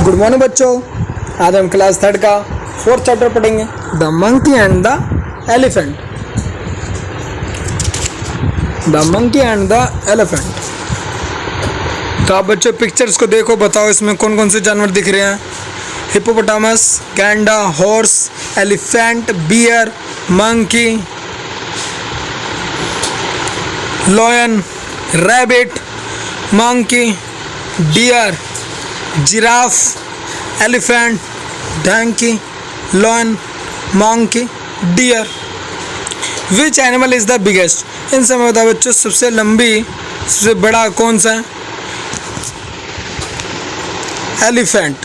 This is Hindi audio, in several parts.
गुड मॉर्निंग बच्चों। आज हम क्लास थर्ड का फोर्थ चैप्टर पढ़ेंगे, the monkey and the elephant. The monkey and the elephant. तो आप बच्चों पिक्चर्स को देखो, बताओ इसमें कौन कौन से जानवर दिख रहे हैं। हिप्पोपोटामस, गैंडा, horse, elephant, bear, monkey, lion, rabbit, monkey, deer, giraffe, elephant, donkey, lion, monkey, deer. Which animal is the biggest? इन सब में बताओ बच्चों सबसे लंबी, सबसे बड़ा कौन सा है? Elephant.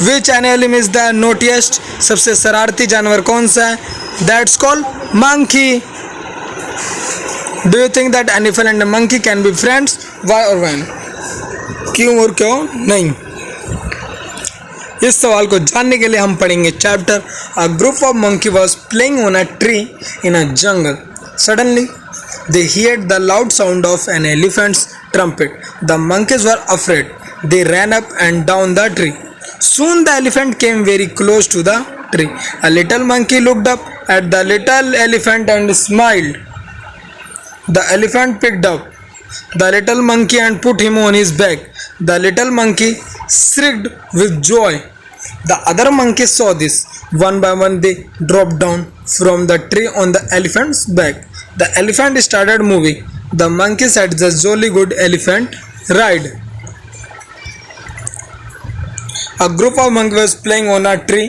Which animal is the naughtiest? सबसे शरारती जानवर कौन सा है? That's called monkey. Do you think that animal and monkey can be friends? Why और व्हेन? क्यों और क्यों नहीं? इस सवाल को जानने के लिए हम पढ़ेंगे chapter a group of monkey was playing on a tree in a jungle. Suddenly they heard the loud sound of an elephant's trumpet. The monkeys were afraid. They ran up and down the tree. Soon the elephant came very close to the tree. A little monkey looked up at the little elephant and smiled. The elephant picked up the little monkey and put him on his back. The little monkey shrieked with joy. The other monkeys saw this. One by one they dropped down from the tree on the elephant's back. The elephant started moving. The monkeys had the jolly good elephant ride. A group of monkeys was playing on a tree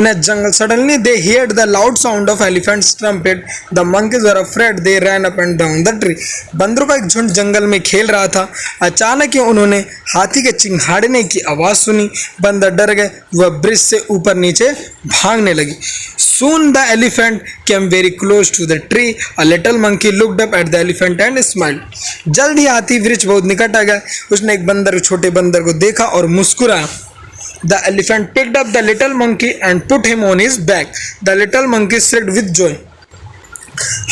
in a jungle. Suddenly they heard the loud sound of elephant's trumpet. The monkeys were afraid. They ran up and down the tree. बंदरों का एक झुंड जंगल में खेल रहा था। अचानक ही उन्होंने हाथी के चिंघाड़ने की आवाज़ सुनी। बंदर डर गए, वह ब्रिज से ऊपर नीचे भागने लगी। Soon the elephant came very close to the tree. A little monkey looked up at the elephant and smiled. जल्द ही हाथी वृक्ष बहुत निकट आ गया। उसने एक बंदर, छोटे बंदर को देखा और मुस्कुराया। The elephant picked up the little monkey and put him on his back. The little monkey shrieked with joy.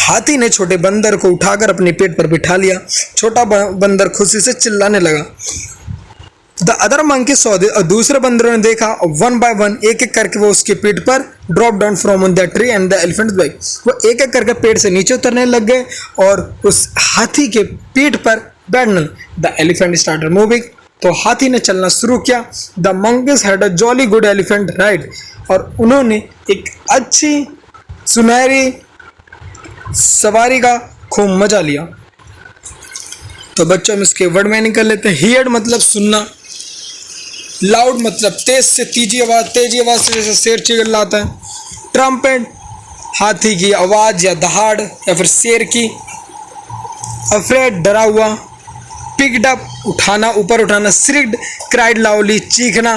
हाथी ने छोटे बंदर को उठाकर अपने पेट पर बिठा लिया। छोटा बंदर खुशी से चिल्लाने लगा। The other monkey saw this. दूसरे बंदरों ने देखा। One by one, एक एक करके वो उसके पेट पर drop down from on the tree and the elephant's back. वो एक एक करके पेड़ से नीचे उतरने लग गए और उस हाथी के पेट पर बैठने। The elephant started moving. तो हाथी ने चलना शुरू किया। The monkeys had a jolly good elephant ride. और उन्होंने एक अच्छी सुनहरी सवारी का खूब मजा लिया। तो बच्चों हम इसके वर्ड मीनिंग कर लेते हैं। हियर्ड मतलब सुनना, लाउड मतलब तेज से तेजी आवाज से जैसे शेर चिल्लाता है। ट्रम्पेट हाथी की आवाज या दहाड़ या फिर शेर की। अफ्रेड डरा हुआ। पिक्ड अप उठाना, ऊपर उठाना। श्रिक्ड क्राइड लाउडली चीखना।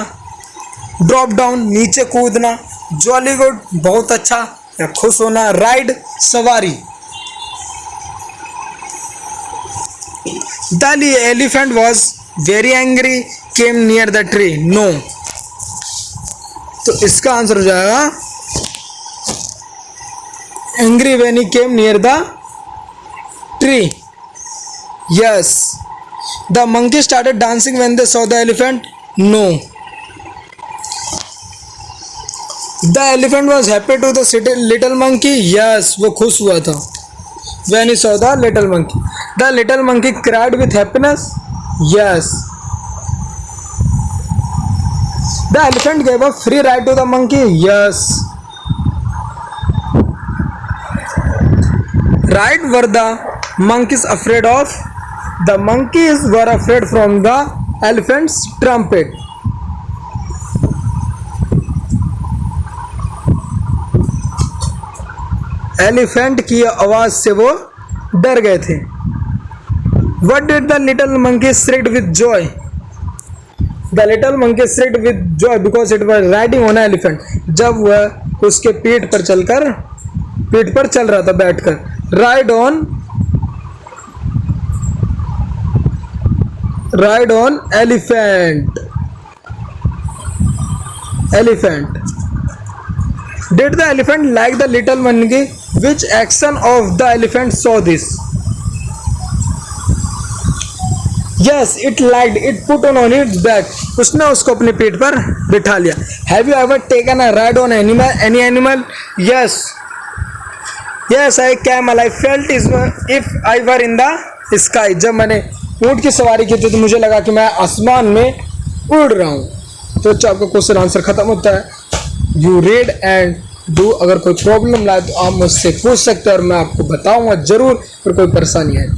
ड्रॉप डाउन नीचे कूदना। जॉली गुड बहुत अच्छा या खुश होना। राइड सवारी। The elephant was very angry came near the tree. No, तो इसका आंसर हो जाएगा angry when he came near the tree. Yes. The monkey started dancing when they saw the elephant. No. The elephant was happy to the little monkey. Yes, वो खुश हुआ था when he saw the little monkey. The little monkey cried with happiness. Yes. The elephant gave a free ride to the monkey. Yes. Right were the monkeys afraid of? The monkeys were afraid from the elephant's trumpet. Elephant की आवाज से वो डर गए थे। What did the little monkey shriek with joy? The little monkey shrieked with joy because it was riding on an elephant. जब वह उसके पीठ पर चल रहा था बैठकर। Ride on elephant. Did the elephant like the little monkey? Which action of the elephant saw this? Yes it like it put on it's back, उसने उसको अपने पेट पर बिठा लिया। Have you ever taken a ride on any animal? Yes yes I camel I felt if I were in the sky, जब मैंने ऊँट की सवारी की थी तो मुझे लगा कि मैं आसमान में उड़ रहा हूँ। तो अच्छा आपका क्वेश्चन आंसर खत्म होता है। You read and do. अगर कोई प्रॉब्लम लाए तो आप मुझसे पूछ सकते हैं और मैं आपको बताऊंगा जरूर, फिर कोई परेशानी है